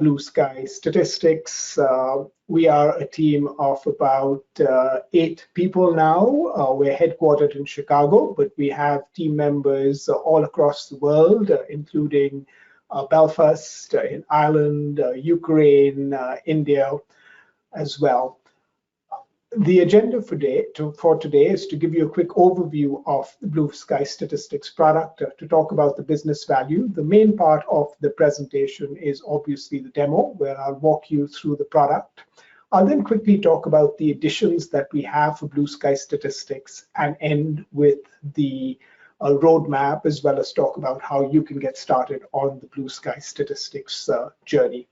BlueSky Statistics. We are a team of about 8 people now. We're headquartered in Chicago, but we have team members all across the world, including Belfast in Ireland, Ukraine, India as well. The agenda for today is to give you a quick overview of the BlueSky Statistics product, to talk about the business value. The main part of the presentation is obviously the demo, where I'll walk you through the product. I'll then quickly talk about the additions that we have for BlueSky Statistics and end with the roadmap, as well as talk about how you can get started on the BlueSky Statistics journey.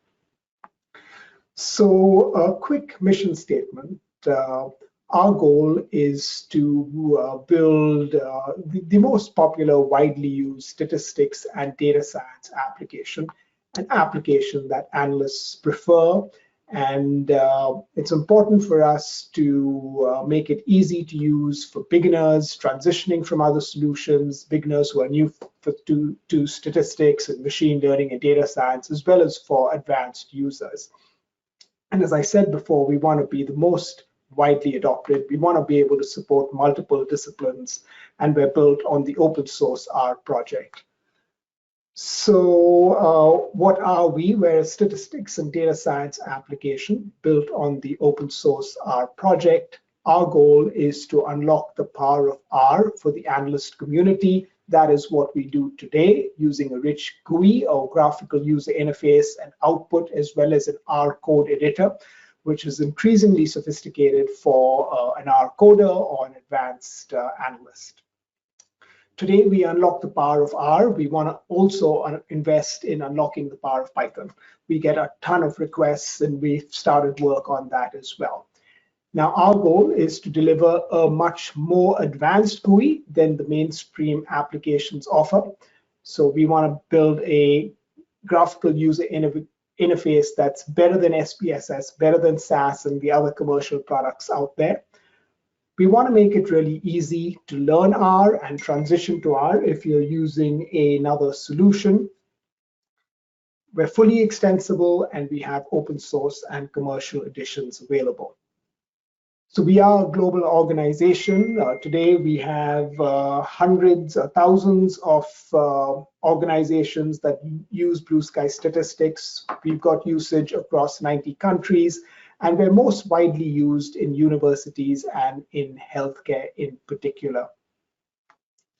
So a quick mission statement. Our goal is to build the most popular, widely used statistics and data science application, an application that analysts prefer. And it's important for us to make it easy to use for beginners transitioning from other solutions, beginners who are new to statistics and machine learning and data science, as well as for advanced users. And as I said before, we want to be the most widely adopted. We want to be able to support multiple disciplines, and we're built on the open source R project. So what are we? We're a statistics and data science application built on the open source R project. Our goal is to unlock the power of R for the analyst community. That is what we do today, using a rich GUI or graphical user interface and output, as well as an R code editor, which is increasingly sophisticated for an R coder or an advanced analyst. Today, we unlock the power of R. We want to also invest in unlocking the power of Python. We get a ton of requests, and we've started work on that as well. Now, our goal is to deliver a much more advanced GUI than the mainstream applications offer. So we want to build a graphical user interface that's better than SPSS, better than SAS and the other commercial products out there. We want to make it really easy to learn R and transition to R if you're using another solution. We're fully extensible, and we have open source and commercial editions available. So we are a global organization. Today we have hundreds, thousands of organizations that use BlueSky Statistics. We've got usage across 90 countries, and we're most widely used in universities and in healthcare in particular.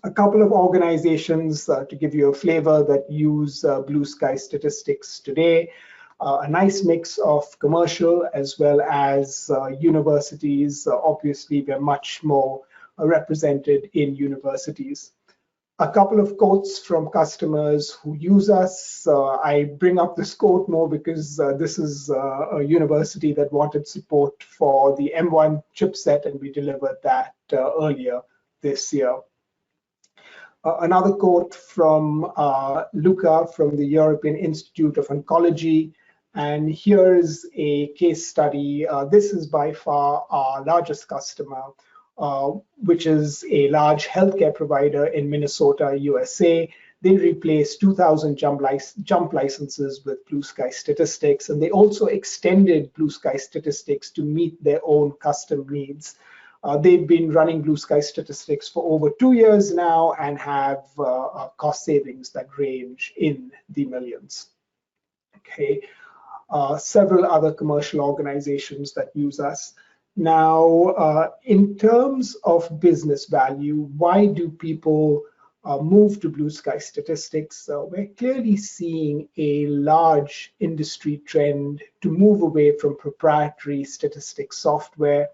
A couple of organizations to give you a flavor that use BlueSky Statistics today. A nice mix of commercial as well as universities. Obviously, we're much more represented in universities. A couple of quotes from customers who use us. I bring up this quote more because this is a university that wanted support for the M1 chipset, and we delivered that earlier this year. Another quote from Luca from the European Institute of Oncology. And here's a case study. This is by far our largest customer, which is a large healthcare provider in Minnesota, USA. They replaced 2,000 jump licenses with BlueSky Statistics, and they also extended BlueSky Statistics to meet their own custom needs. They've been running BlueSky Statistics for over 2 years now and have cost savings that range in the millions. Okay. Several other commercial organizations that use us. Now, in terms of business value, why do people move to BlueSky Statistics? We're clearly seeing a large industry trend to move away from proprietary statistics software.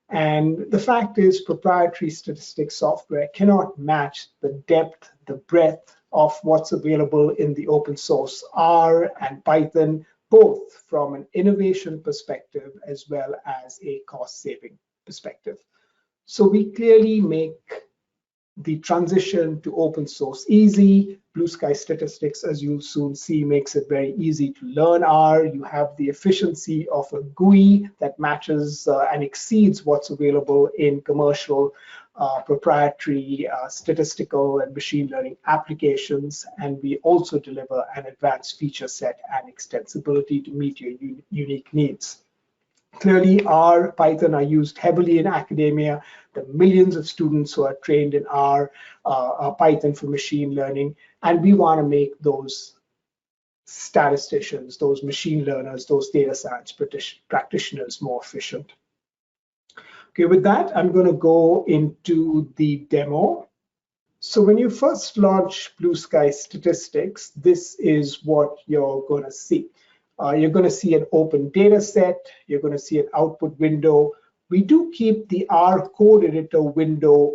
And the fact is, proprietary statistics software cannot match the depth, the breadth of what's available in the open source R and Python, both from an innovation perspective as well as a cost-saving perspective. So we clearly make the transition to open source easy. BlueSky Statistics, as you'll soon see, makes it very easy to learn R. You have the efficiency of a GUI that matches and exceeds what's available in commercial proprietary statistical and machine learning applications, and we also deliver an advanced feature set and extensibility to meet your unique needs. Clearly, R, Python are used heavily in academia. There are millions of students who are trained in R, Python for machine learning, and we want to make those statisticians, those machine learners, those data science practitioners more efficient. Okay, with that, I'm going to go into the demo. So when you first launch BlueSky Statistics, this is what you're going to see. You're going to see an open data set. You're going to see an output window. We do keep the R code editor window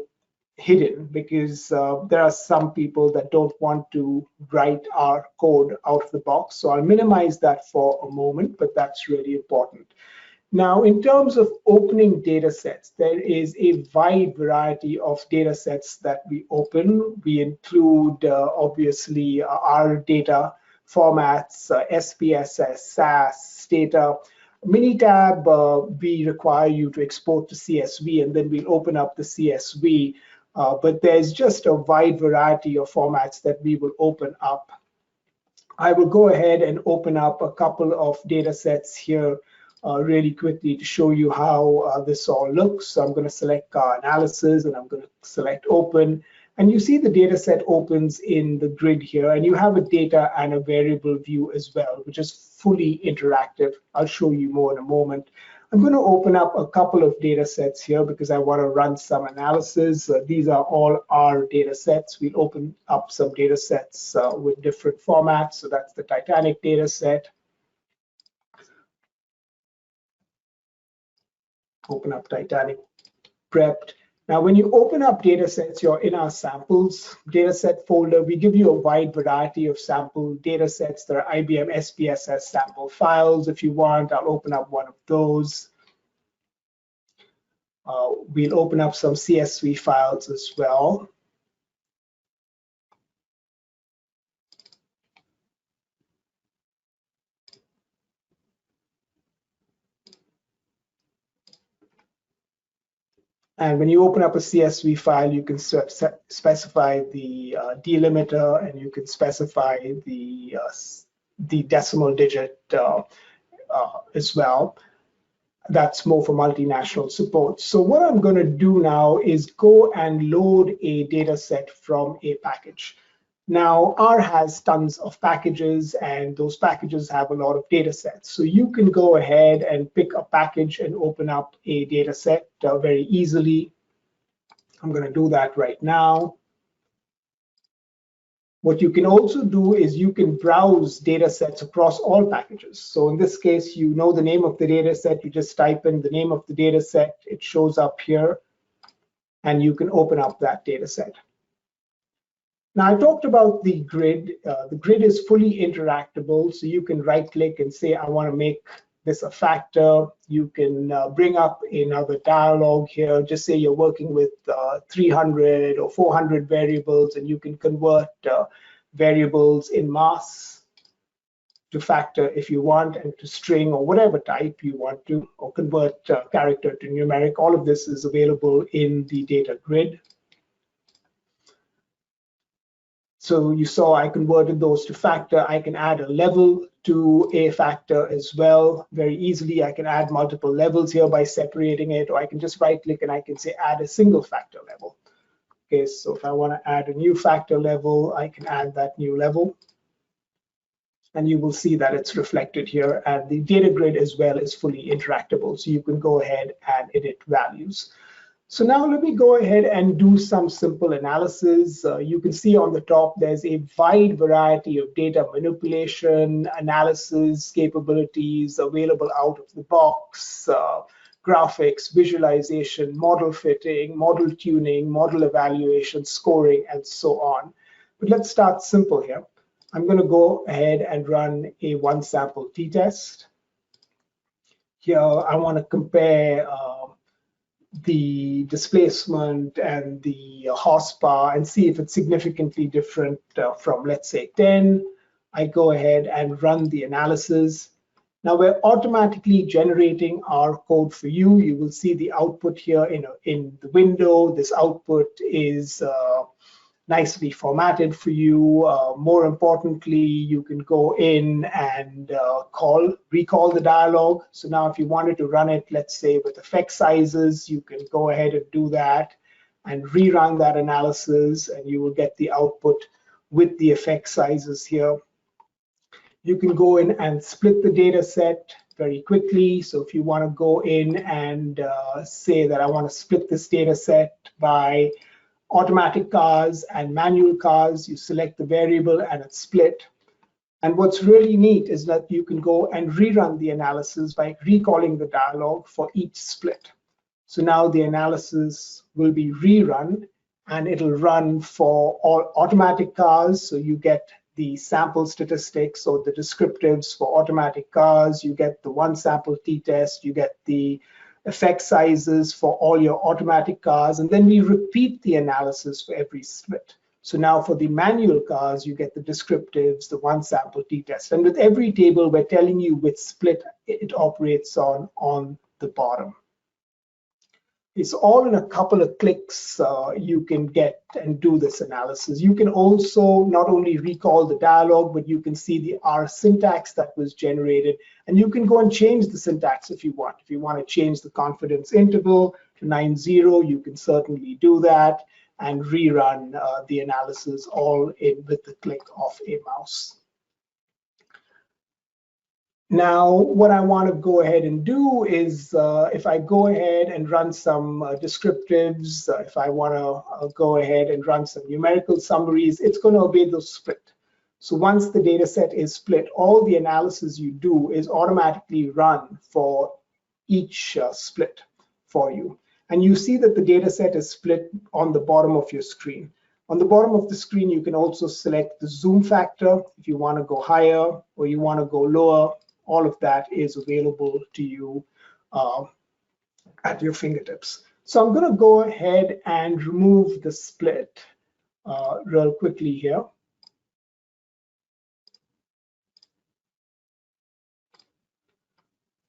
hidden because there are some people that don't want to write R code out of the box. So I'll minimize that for a moment, but that's really important. Now, in terms of opening data sets, there is a wide variety of data sets that we open. We include, obviously, R data formats, SPSS, SAS, data. Minitab, we require you to export to CSV, and then we'll open up the CSV. But there's just a wide variety of formats that we will open up. I will go ahead and open up a couple of data sets here really quickly to show you how this all looks. So I'm going to select analysis, and I'm going to select open. And you see the data set opens in the grid here, and you have a data and a variable view as well, which is fully interactive. I'll show you more in a moment. I'm going to open up a couple of data sets here because I want to run some analysis. These are all R data sets. We'll open up some data sets with different formats. So that's the Titanic data set. Open up Titanic prepped. Now, when you open up data sets, you're in our samples data set folder. We give you a wide variety of sample data sets. There are IBM SPSS sample files. If you want, I'll open up one of those. We'll open up some CSV files as well. And when you open up a CSV file, you can specify the delimiter, and you can specify the decimal digit as well. That's more for multinational support. So what I'm going to do now is go and load a data set from a package. Now, R has tons of packages, and those packages have a lot of data sets. So you can go ahead and pick a package and open up a data set very easily. I'm going to do that right now. What you can also do is you can browse data sets across all packages. So in this case, you know the name of the data set. You just type in the name of the data set. It shows up here, and you can open up that data set. Now, I talked about the grid. The grid is fully interactable, so you can right-click and say, I want to make this a factor. You can bring up another dialog here. Just say you're working with 300 or 400 variables, and you can convert variables in mass to factor if you want, and to string or whatever type you want to, or convert character to numeric. All of this is available in the data grid. So you saw I converted those to factor. I can add a level to a factor as well very easily. I can add multiple levels here by separating it, or I can just right-click and I can say add a single factor level. Okay, so if I want to add a new factor level, I can add that new level. And you will see that it's reflected here. And the data grid as well is fully interactable, so you can go ahead and edit values. So now let me go ahead and do some simple analysis. You can see on the top, there's a wide variety of data manipulation, analysis capabilities available out of the box, graphics, visualization, model fitting, model tuning, model evaluation, scoring, and so on. But let's start simple here. I'm going to go ahead and run a one sample t-test. Here, I want to compare the displacement and the horsepower and see if it's significantly different from, let's say, 10. I go ahead and run the analysis. Now we're automatically generating our code for you. You will see the output here in the window. This output is nicely formatted for you. More importantly, you can go in and recall the dialog. So now if you wanted to run it, let's say with effect sizes, you can go ahead and do that and rerun that analysis, and you will get the output with the effect sizes here. You can go in and split the data set very quickly. So if you want to go in and say that I want to split this data set by automatic cars and manual cars, you select the variable and it's split. And what's really neat is that you can go and rerun the analysis by recalling the dialog for each split. So now the analysis will be rerun and it'll run for all automatic cars. So you get the sample statistics or the descriptives for automatic cars, you get the one sample t-test, you get the effect sizes for all your automatic cars, and then we repeat the analysis for every split. So now for the manual cars, you get the descriptives, the one sample t-test, and with every table, we're telling you which split it operates on the bottom. It's all in a couple of clicks. You can get and do this analysis. You can also not only recall the dialog, but you can see the R syntax that was generated, and you can go and change the syntax if you want. If you want to change the confidence interval to 9-0, you can certainly do that and rerun the analysis all in with the click of a mouse. Now, what I want to go ahead and do is, if I go ahead and run some descriptives, if I want to go ahead and run some numerical summaries, it's going to obey those split. So once the data set is split, all the analysis you do is automatically run for each split for you. And you see that the data set is split on the bottom of your screen. On the bottom of the screen, you can also select the zoom factor if you want to go higher or you want to go lower. All of that is available to you at your fingertips. So I'm going to go ahead and remove the split real quickly here.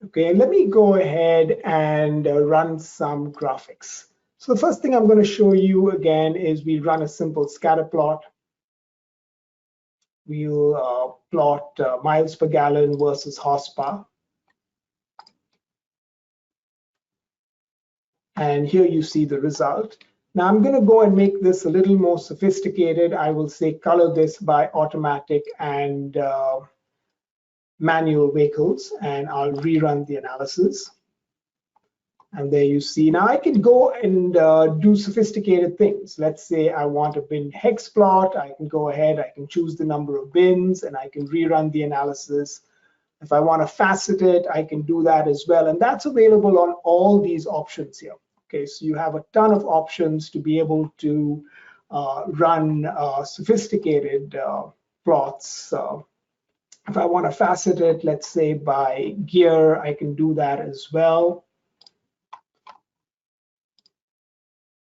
Okay, let me go ahead and run some graphics. So the first thing I'm going to show you again is we run a simple scatter plot. We'll plot miles per gallon versus horsepower. And here you see the result. Now I'm going to go and make this a little more sophisticated. I will say color this by automatic and manual vehicles, and I'll rerun the analysis. And there you see. Now I can go and do sophisticated things. Let's say I want a bin hex plot. I can go ahead, I can choose the number of bins, and I can rerun the analysis. If I want to facet it, I can do that as well. And that's available on all these options here. Okay, so you have a ton of options to be able to run sophisticated plots. If I want to facet it, let's say by gear, I can do that as well.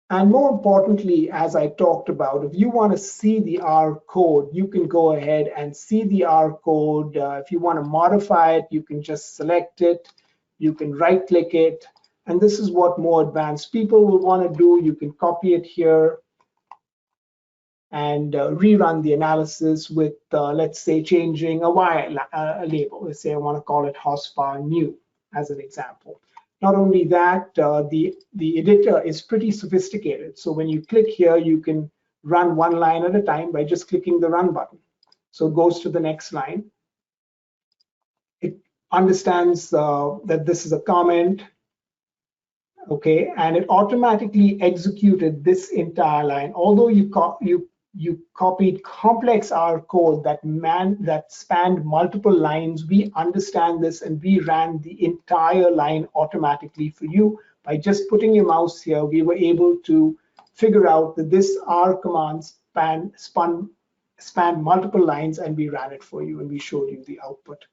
And more importantly, as I talked about, if you want to see the R code, you can go ahead and see the R code. If you want to modify it, you can just select it. You can right-click it. And this is what more advanced people will want to do. You can copy it here and rerun the analysis with, let's say, changing a Y label. Let's say I want to call it horsepower new as an example. Not only that, the editor is pretty sophisticated. So when you click here, you can run one line at a time by just clicking the run button. So it goes to the next line. It understands that this is a comment, okay, and it automatically executed this entire line. Although you copied complex R code that spanned multiple lines, we understand this and we ran the entire line automatically for you. By just putting your mouse here, we were able to figure out that this R command spanned multiple lines, and we ran it for you and we showed you the output.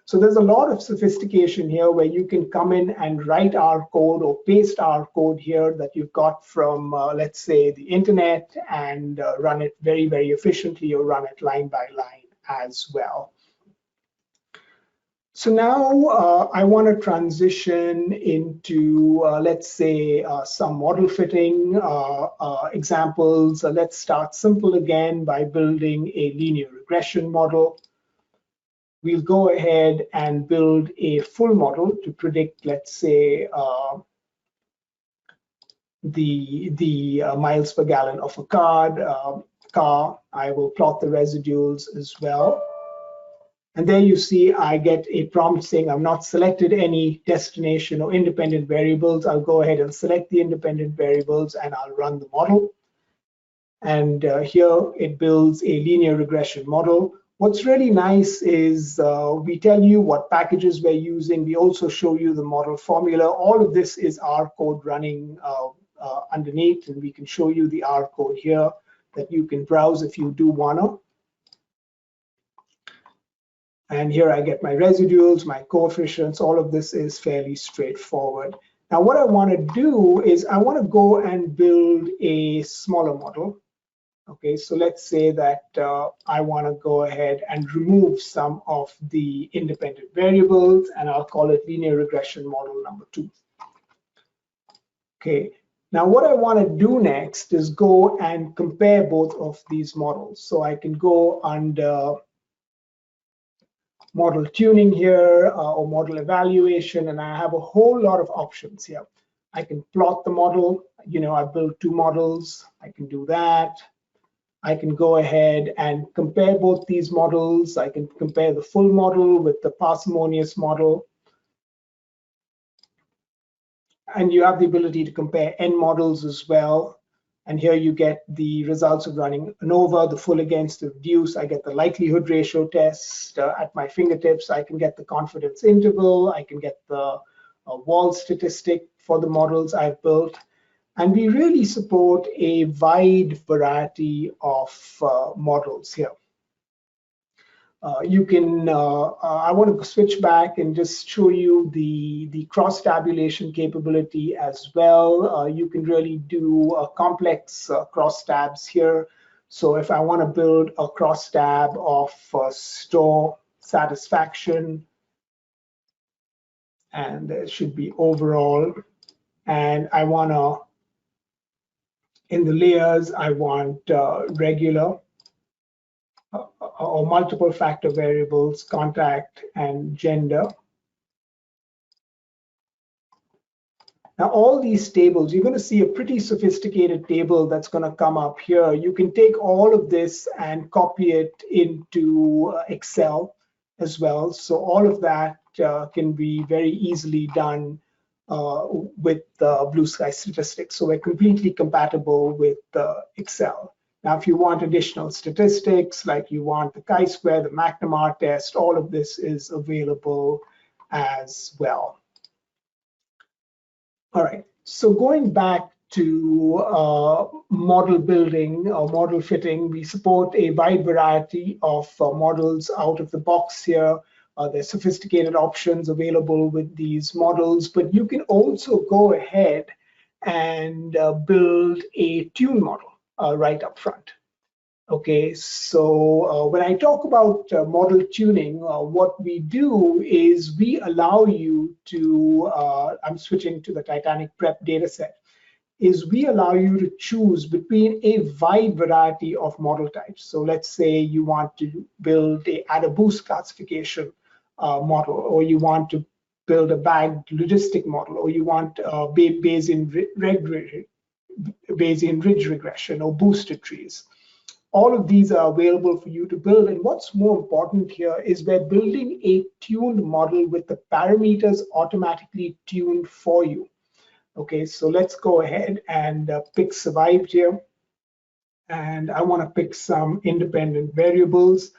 So there's a lot of sophistication here where you can come in and write R code or paste R code here that you've got from, let's say, the internet, and run it very, very efficiently, or run it line by line as well. So now I want to transition into, let's say, some model fitting examples. Let's start simple again by building a linear regression model. We'll go ahead and build a full model to predict, let's say, the miles per gallon of a car. I will plot the residuals as well. And there you see I get a prompt saying I've not selected any destination or independent variables. I'll go ahead and select the independent variables and I'll run the model. And here it builds a linear regression model. What's really nice is we tell you what packages we're using. We also show you the model formula. All of this is R code running underneath, and we can show you the R code here that you can browse if you do wanna. And here I get my residuals, my coefficients, all of this is fairly straightforward. Now what I want to do is I want to go and build a smaller model. Okay, so let's say that I want to go ahead and remove some of the independent variables, and I'll call it linear regression model number 2. Okay, now what I want to do next is go and compare both of these models. So I can go under model tuning here or model evaluation, and I have a whole lot of options here. I can plot the model. You know, I built 2 models. I can do that. I can go ahead and compare both these models. I can compare the full model with the parsimonious model. And you have the ability to compare n models as well. And here you get the results of running ANOVA, the full against the reduce. I get the likelihood ratio test at my fingertips. I can get the confidence interval. I can get the wall statistic for the models I've built. And we really support a wide variety of models here. You can, I want to switch back and just show you the cross-tabulation capability as well. You can really do complex cross-tabs here. So if I want to build a cross-tab of store satisfaction, and there should be overall, and I want to, in the layers, I want regular, or multiple factor variables, contact, and gender. Now, all these tables, you're going to see a pretty sophisticated table that's going to come up here. You can take all of this and copy it into Excel as well. So all of that can be very easily done with BlueSky Statistics. So we're completely compatible with Excel. Now, if you want additional statistics, like you want the chi-square, the McNamara test, all of this is available as well. All right, so going back to model building or model fitting, we support a wide variety of models out of the box here. There's sophisticated options available with these models, but you can also go ahead and build a tune model right up front. Okay, so when I talk about model tuning, what we do is we allow you to, I'm switching to the Titanic Prep dataset, is we allow you to choose between a wide variety of model types. So let's say you want to build a add a boost classification model, or you want to build a bagged logistic model, or you want Bayesian ridge regression or boosted trees. All of these are available for you to build. And what's more important here is we're building a tuned model with the parameters automatically tuned for you. Okay, so let's go ahead and pick survived here. And I want to pick some independent variables.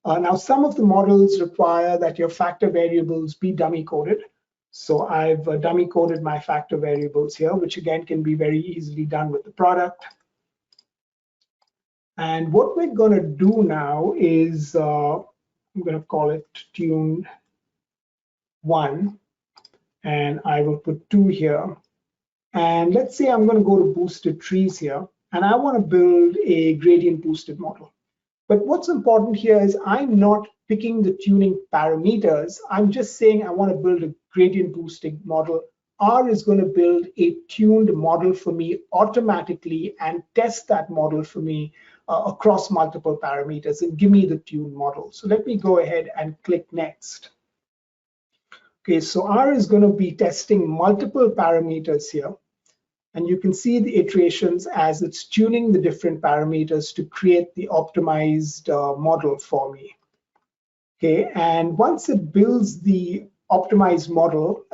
Now, some of the models require that your factor variables be dummy coded. So I've dummy coded my factor variables here, which again can be very easily done with the product. And what we're going to do now is, I'm going to call it tune 1, and I will put 2 here. And let's say I'm going to go to boosted trees here, and I want to build a gradient boosted model. But what's important here is I'm not picking the tuning parameters, I'm just saying I want to build a gradient boosting model. R is going to build a tuned model for me automatically and test that model for me across multiple parameters and give me the tuned model. So let me go ahead and click next. Okay, so R is going to be testing multiple parameters here. And you can see the iterations as it's tuning the different parameters to create the optimized model for me. Okay, and once it builds the optimized model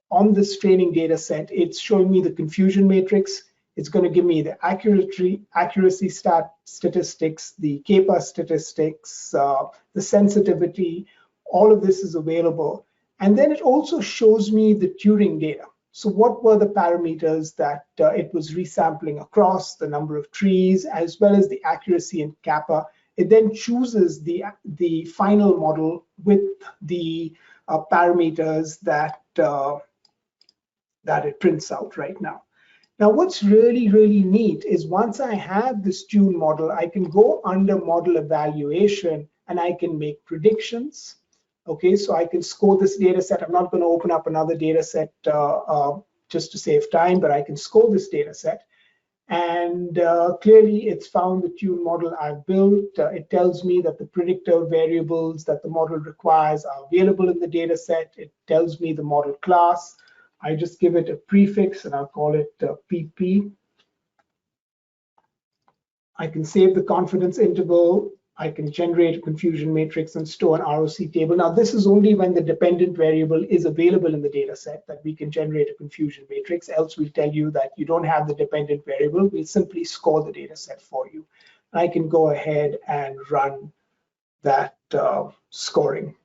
on this training data set, it's showing me the confusion matrix. It's going to give me the accuracy statistics, the kappa statistics, the sensitivity. All of this is available. And then it also shows me the Turing data. So what were the parameters that it was resampling across, the number of trees, as well as the accuracy and kappa. It then chooses the final model with the parameters that it prints out right now. Now, what's really, really neat is once I have this tuned model, I can go under model evaluation and I can make predictions. Okay, so I can score this data set. I'm not going to open up another data set just to save time, but I can score this data set. And clearly, it's found the tuned model I've built. It tells me that the predictor variables that the model requires are available in the data set. It tells me the model class. I just give it a prefix and I'll call it PP. I can save the confidence interval. I can generate a confusion matrix and store an ROC table. Now, this is only when the dependent variable is available in the data set that we can generate a confusion matrix. Else we'll tell you that you don't have the dependent variable. We'll simply score the data set for you. I can go ahead and run that scoring.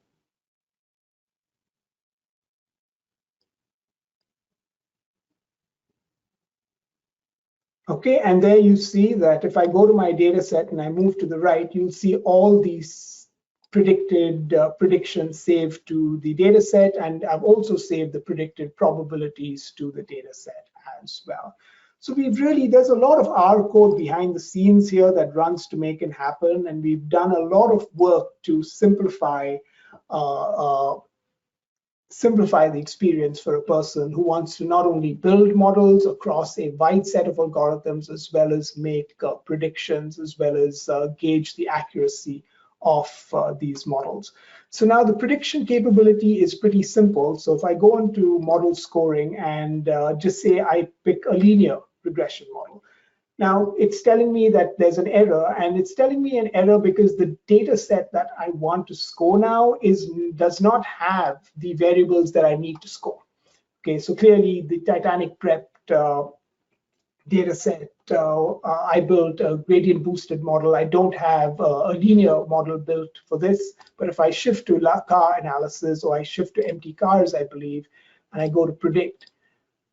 Okay, and there you see that if I go to my data set and I move to the right, you'll see all these predicted predictions saved to the data set, and I've also saved the predicted probabilities to the data set as well. So there's a lot of R code behind the scenes here that runs to make it happen, and we've done a lot of work to simplify the experience for a person who wants to not only build models across a wide set of algorithms, as well as make predictions, as well as gauge the accuracy of these models. So now the prediction capability is pretty simple. So if I go into model scoring and just say I pick a linear regression model, now it's telling me that there's an error, and it's telling me an error because the data set that I want to score now does not have the variables that I need to score. Okay, so clearly the Titanic prepped data set, I built a gradient boosted model. I don't have a linear model built for this, but if I shift to car analysis, or I shift to empty cars, I believe, and I go to predict,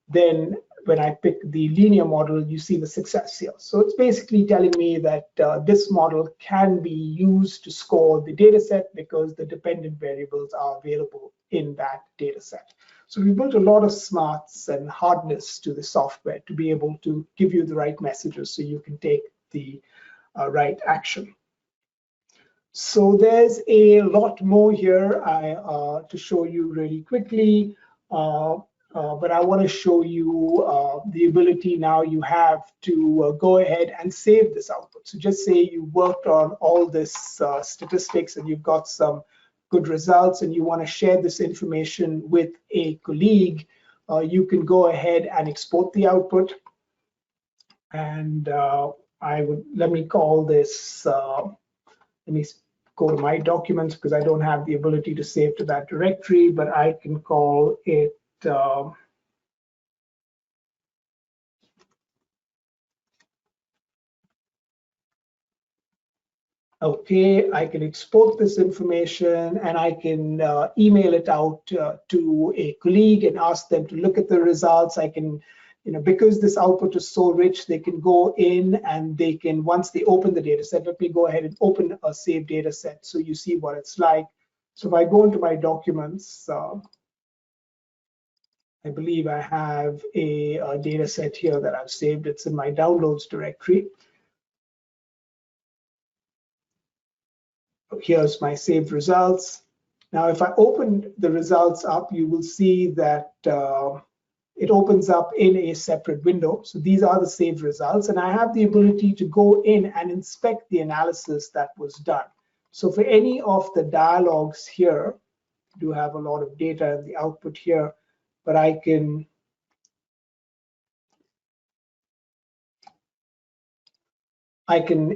then when I pick the linear model, you see the success here. So it's basically telling me that this model can be used to score the data set because the dependent variables are available in that data set. So we built a lot of smarts and hardness to the software to be able to give you the right messages so you can take the right action. So there's a lot more here to show you really quickly. But I want to show you the ability now you have to go ahead and save this output. So just say you worked on all this statistics and you've got some good results and you want to share this information with a colleague, you can go ahead and export the output. And let me call this, let me go to my documents because I don't have the ability to save to that directory, but I can call it okay, I can export this information and I can email it out to a colleague and ask them to look at the results. I can, because this output is so rich, they can go in and they can, once they open the data set, let me go ahead and open a saved data set so you see what it's like. So if I go into my documents, I believe I have a data set here that I've saved. It's in my downloads directory. Here's my saved results. Now, if I open the results up, you will see that it opens up in a separate window. So these are the saved results, and I have the ability to go in and inspect the analysis that was done. So for any of the dialogues here, I do have a lot of data in the output here, but I can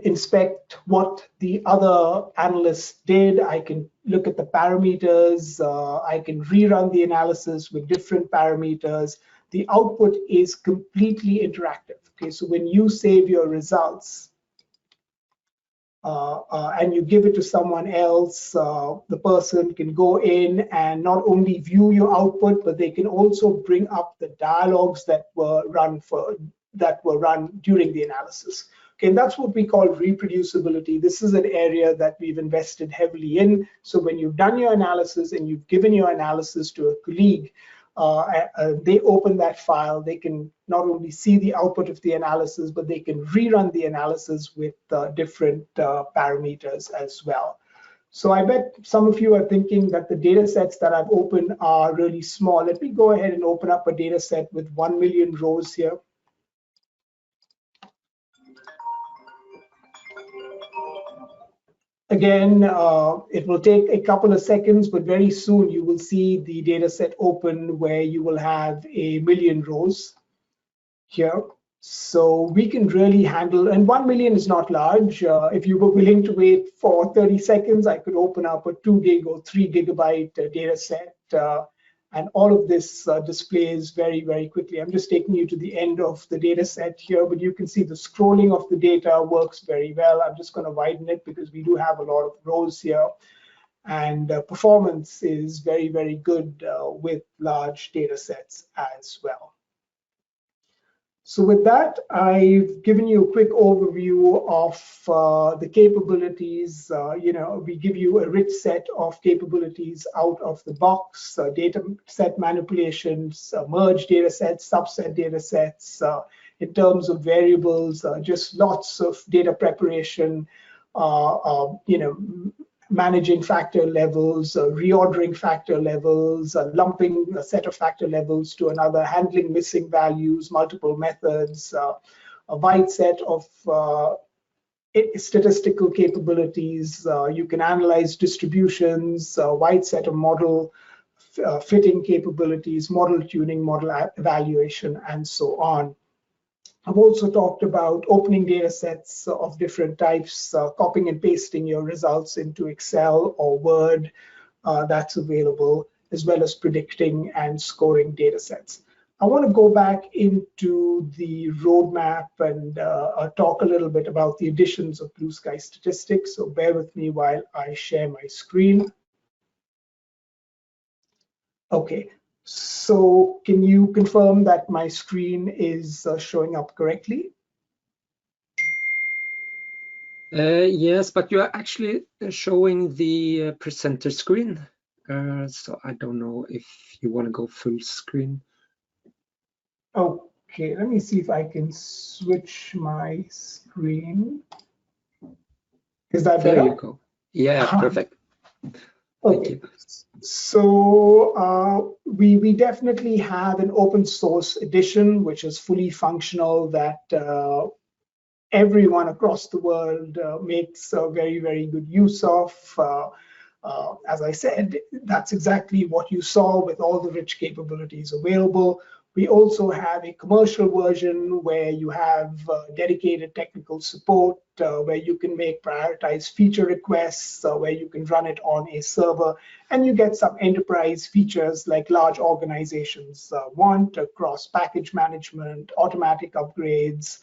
inspect what the other analysts did. I can look at the parameters. I can rerun the analysis with different parameters. The output is completely interactive. Okay, so when you save your results and you give it to someone else, the person can go in and not only view your output, but they can also bring up the dialogues that were run during the analysis. Okay, and that's what we call reproducibility. This is an area that we've invested heavily in. So when you've done your analysis and you've given your analysis to a colleague, they open that file, they can not only see the output of the analysis, but they can rerun the analysis with different parameters as well. So I bet some of you are thinking that the data sets that I've opened are really small. Let me go ahead and open up a data set with 1 million rows here. Again, it will take a couple of seconds, but very soon you will see the data set open where you will have 1 million rows here. So we can really handle, and 1 million is not large. If you were willing to wait for 30 seconds, I could open up a 2 gig or 3 gigabyte data set. And all of this displays very, very quickly. I'm just taking you to the end of the data set here, but you can see the scrolling of the data works very well. I'm just going to widen it because we do have a lot of rows here. And performance is very, very good with large data sets as well. So with that, I've given you a quick overview of the capabilities. We give you a rich set of capabilities out of the box, data set manipulations, merge data sets, subset data sets, in terms of variables, just lots of data preparation, managing factor levels, reordering factor levels, lumping a set of factor levels to another, handling missing values, multiple methods, a wide set of statistical capabilities. You can analyze distributions, a wide set of model fitting capabilities, model tuning, model evaluation, and so on. I've also talked about opening data sets of different types, copying and pasting your results into Excel or Word that's available, as well as predicting and scoring data sets. I want to go back into the roadmap and talk a little bit about the additions of BlueSky Statistics. So bear with me while I share my screen. Okay. So can you confirm that my screen is showing up correctly? Yes, but you are actually showing the presenter screen. So I don't know if you want to go full screen. Okay, let me see if I can switch my screen. Is that better? There you go. Yeah, perfect. Okay. So we definitely have an open source edition, which is fully functional, that everyone across the world makes very, very good use of. As I said, that's exactly what you saw with all the rich capabilities available. We also have a commercial version where you have dedicated technical support, where you can make prioritized feature requests, where you can run it on a server, and you get some enterprise features like large organizations want, cross-package management, automatic upgrades,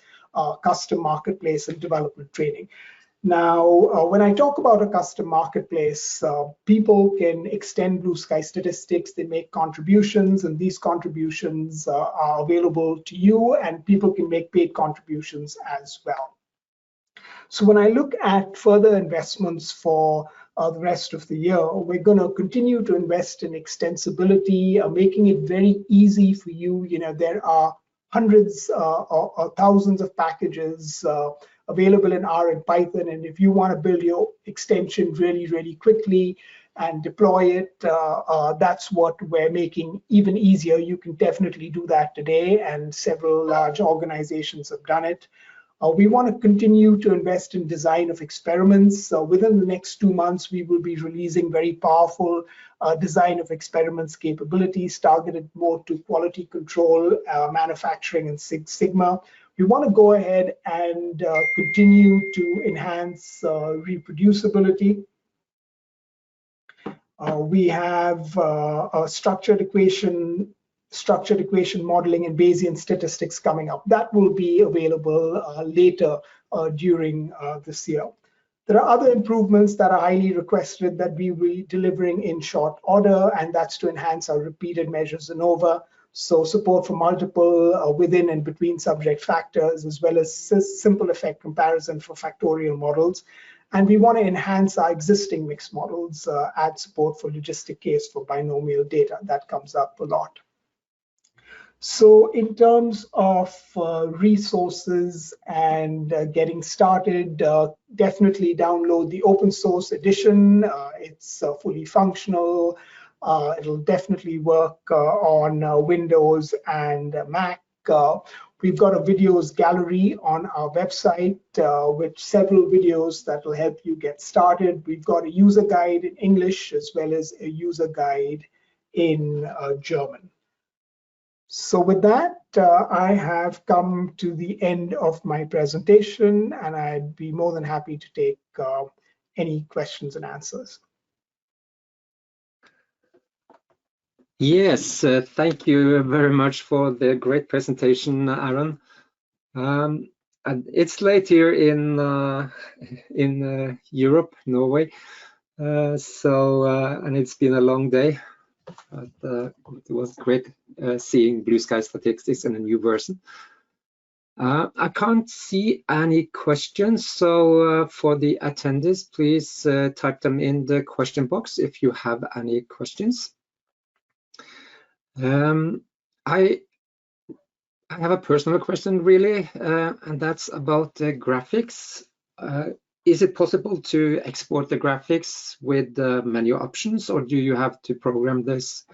custom marketplace, and development training. Now, when I talk about a custom marketplace, people can extend BlueSky Statistics, they make contributions, and these contributions are available to you, and people can make paid contributions as well. So when I look at further investments for the rest of the year, we're going to continue to invest in extensibility, making it very easy for you. There are hundreds or thousands of packages available in R and Python. And if you want to build your extension really, really quickly and deploy it, that's what we're making even easier. You can definitely do that today, and several large organizations have done it. We want to continue to invest in design of experiments. Within the next 2 months, we will be releasing very powerful design of experiments capabilities targeted more to quality control, manufacturing, and Six Sigma. We want to go ahead and continue to enhance reproducibility. We have a structured equation modeling and Bayesian statistics coming up. That will be available later during this year. There are other improvements that are highly requested that we will be delivering in short order, and that's to enhance our repeated measures ANOVA. So support for multiple within and between subject factors, as well as simple effect comparison for factorial models. And we want to enhance our existing mixed models, add support for logistic case for binomial data. That comes up a lot. So in terms of resources and getting started, definitely download the open source edition. It's fully functional. It'll definitely work on Windows and Mac. We've got a videos gallery on our website with several videos that will help you get started. We've got a user guide in English as well as a user guide in German. So with that, I have come to the end of my presentation, and I'd be more than happy to take any questions and answers. Yes, thank you very much for the great presentation, Aaron. And it's late here in Europe, Norway, and it's been a long day. But it was great seeing BlueSky Statistics in a new version. I can't see any questions, so for the attendees, please type them in the question box if you have any questions. I have a personal question, really, and that's about the graphics. Is it possible to export the graphics with menu options, or do you have to program this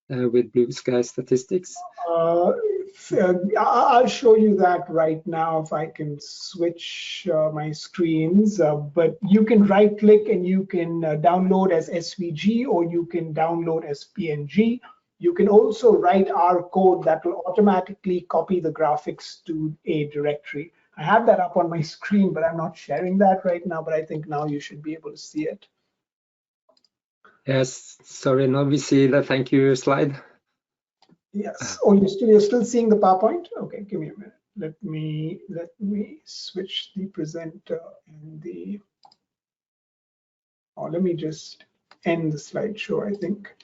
with BlueSky Statistics? I'll show you that right now if I can switch my screens, but you can right click and you can download as SVG, or you can download as PNG. You can also write our code that will automatically copy the graphics to a directory. I have that up on my screen, but I'm not sharing that right now, but I think now you should be able to see it. Yes, sorry, now we see the thank you slide. Yes. Oh, you're still seeing the PowerPoint? Okay, give me a minute. Let me switch the presenter and the. Oh, let me just end the slideshow, I think.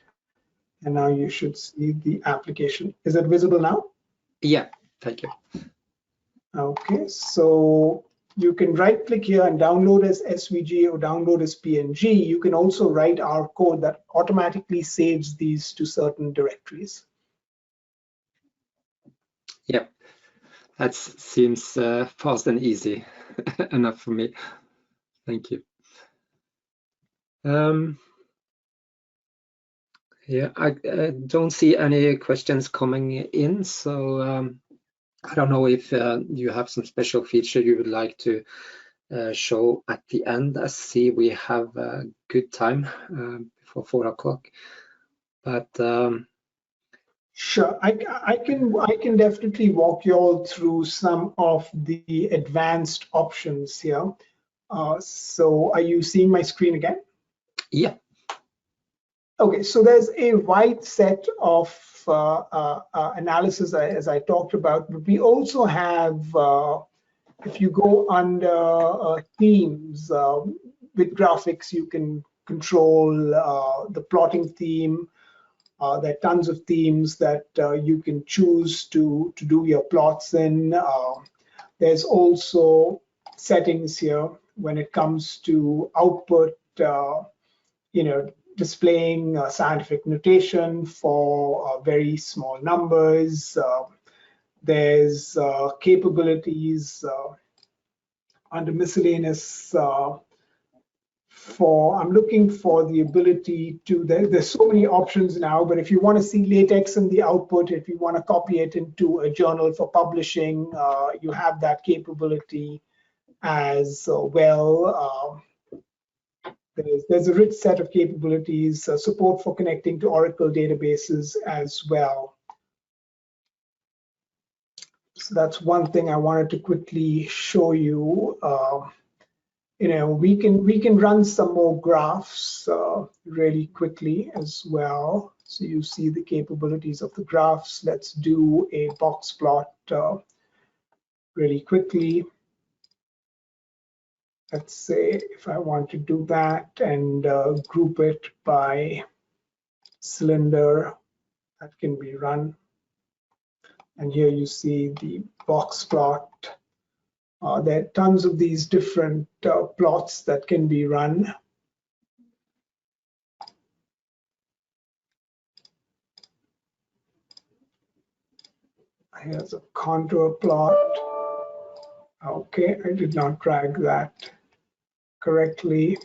And now you should see the application. Is it visible now? Yeah, thank you. Okay, so you can right click here and download as SVG or download as PNG. You can also write our code that automatically saves these to certain directories. Yep, that seems fast and easy enough for me. Thank you. Yeah, I don't see any questions coming in, so I don't know if you have some special feature you would like to show at the end. I see we have a good time before 4 o'clock, but sure, I can definitely walk you all through some of the advanced options here. So are you seeing my screen again? Yeah. Okay, so there's a wide set of analysis as I talked about, but we also have, if you go under themes, with graphics, you can control the plotting theme. There are tons of themes that you can choose to do your plots in. There's also settings here when it comes to output, displaying scientific notation for very small numbers. There's capabilities under miscellaneous, I'm looking for the ability to, there's so many options now, but if you want to see latex in the output, if you want to copy it into a journal for publishing, you have that capability as well. There's a rich set of capabilities, support for connecting to Oracle databases as well. So that's one thing I wanted to quickly show you. We can run some more graphs really quickly as well. So you see the capabilities of the graphs. Let's do a box plot really quickly. Let's say if I want to do that and group it by cylinder, that can be run. And here you see the box plot. There are tons of these different plots that can be run. Here's a contour plot. Okay, I did not drag that correctly.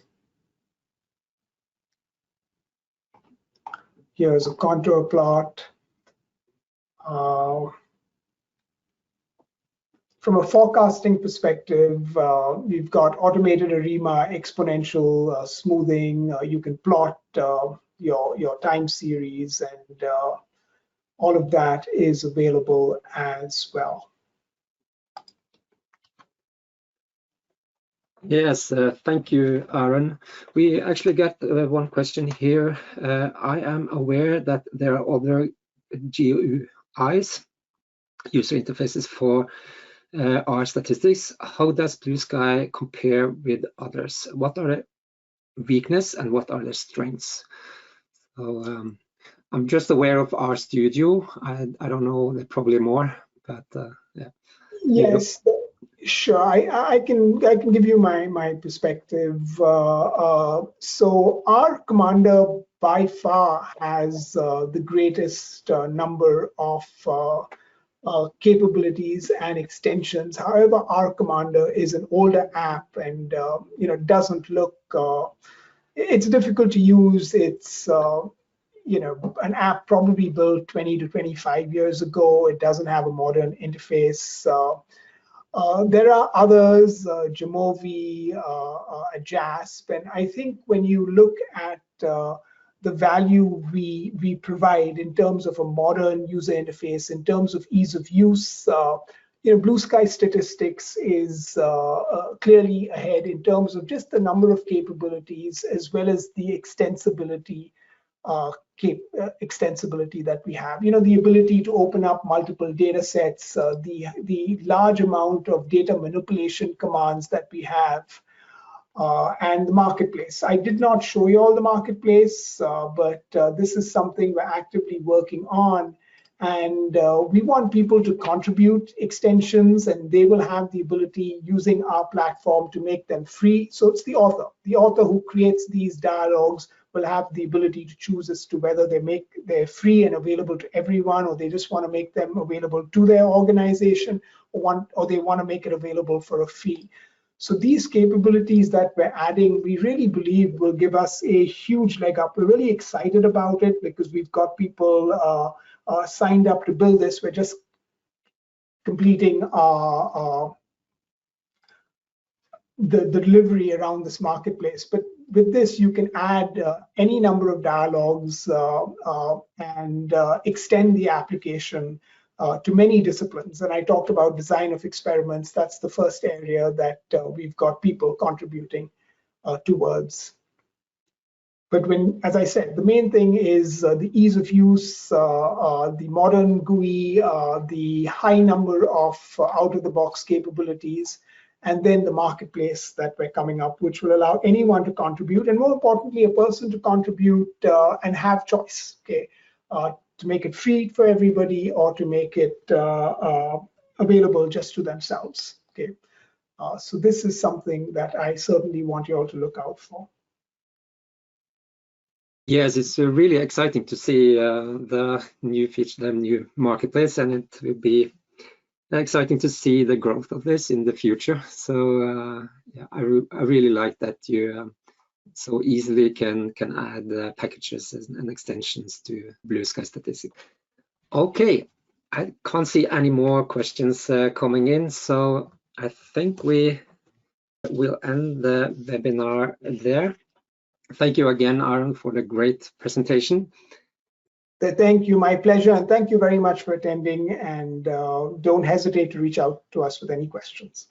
Here's a contour plot. From a forecasting perspective, we've got automated ARIMA exponential smoothing. You can plot your time series, and all of that is available as well. Yes, thank you, Aaron. We actually got one question here. I am aware that there are other GUIs, user interfaces for our statistics. How does BlueSky compare with others? What are the weaknesses and what are the strengths? So I'm just aware of our studio. I don't know, there probably more, but yeah. Yes. Sure, I can give you my perspective. So our commander by far has the greatest number of capabilities and extensions. However, our commander is an older app and doesn't look. It's difficult to use. It's an app probably built 20 to 25 years ago. It doesn't have a modern interface. There are others, Jamovi, JASP, and I think when you look at the value we provide in terms of a modern user interface, in terms of ease of use, BlueSky Statistics is clearly ahead in terms of just the number of capabilities as well as the extensibility that we have. The ability to open up multiple data sets, the large amount of data manipulation commands that we have, and the marketplace. I did not show you all the marketplace, but this is something we're actively working on. And we want people to contribute extensions, and they will have the ability using our platform to make them free. So it's the author who creates these dialogues will have the ability to choose as to whether they're free and available to everyone, or they just want to make them available to their organization, or they want to make it available for a fee. So these capabilities that we're adding, we really believe will give us a huge leg up. We're really excited about it because we've got people signed up to build this. We're just completing the delivery around this marketplace. But with this, you can add any number of dialogues and extend the application to many disciplines. And I talked about design of experiments. That's the first area that we've got people contributing towards. But as I said, the main thing is the ease of use, the modern GUI, the high number of out-of-the-box capabilities, and then the marketplace that we're coming up, which will allow anyone to contribute, and more importantly, a person to contribute and have choice, okay, to make it free for everybody or to make it available just to themselves, okay. So this is something that I certainly want you all to look out for. Yes, it's really exciting to see the new feature, the new marketplace, and it will be exciting to see the growth of this in the future. So yeah, I really like that you so easily can add packages and extensions to BlueSky Statistics. Okay, I can't see any more questions coming in, so I think we will end the webinar there. Thank you again, Aaron, for the great presentation. Thank you, my pleasure, and thank you very much for attending, and don't hesitate to reach out to us with any questions.